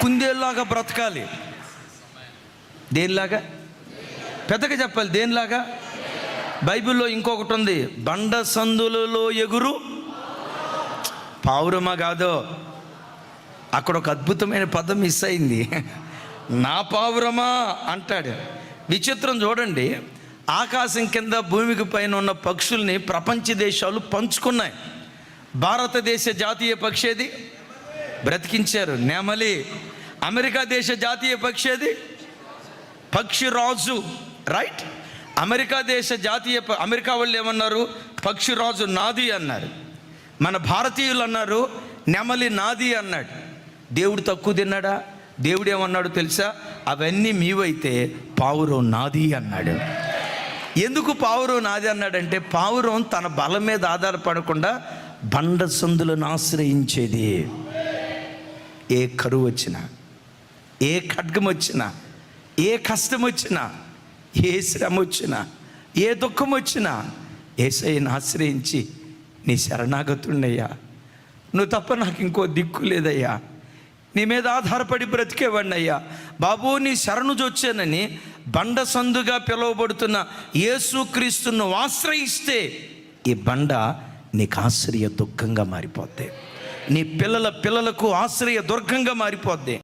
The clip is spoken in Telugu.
కుందేలాగా బ్రతకాలి. దేనిలాగా? పెద్దగా చెప్పాలి. దేనిలాగా? బైబిల్లో ఇంకొకటి ఉంది, బండ సందులలో ఎగురు పావురమా కాదో. అక్కడ ఒక అద్భుతమైన పదం మిస్ అయింది. నా పావురమా అంటాడు. విచిత్రం చూడండి, ఆకాశం కింద భూమికి పైన ఉన్న పక్షుల్ని ప్రపంచ దేశాలు పంచుకున్నాయి. భారతదేశ జాతీయ పక్షి ఏది? బ్రతికించారు, నెమలి. అమెరికా దేశ జాతీయ పక్షి ఏది? పక్షిరాజు, రైట్. అమెరికా దేశ జాతీయ అమెరికా వాళ్ళు ఏమన్నారు? పక్షిరాజు నాది అన్నారు. మన భారతీయులు అన్నారు నెమలి నాది అన్నాడు. దేవుడు తక్కువ తిన్నాడా? దేవుడు ఏమన్నాడు తెలుసా? అవన్నీ మీవైతే పావురం నాది అన్నాడు. ఎందుకు పావురం నాది అన్నాడంటే, పావురం తన బలం మీద ఆధారపడకుండా బండ సందులను ఆశ్రయించేది. ఏ కరువు వచ్చినా, ఏ ఖడ్గం వచ్చినా, ఏ కష్టం వచ్చినా, ఏ శ్రమ వచ్చినా, ఏ దుఃఖం వచ్చినా యేసయ్యను ఆశ్రయించి, నీ శరణాగతున్నయ్యా, నువ్వు తప్ప నాకు ఇంకో దిక్కు లేదయ్యా, నీ మీద ఆధారపడి బ్రతికేవాడిని అయ్యా బాబు, నీ శరణు వచ్చానని బండ సందుగా పిలువబడుతున్న యేసుక్రీస్తును ఆశ్రయిస్తే ఈ బండ నీకు ఆశ్రయ దుర్గంగా మారిపోద్ది. నీ పిల్లల పిల్లలకు ఆశ్రయ దుర్గంగా మారిపోద్ది.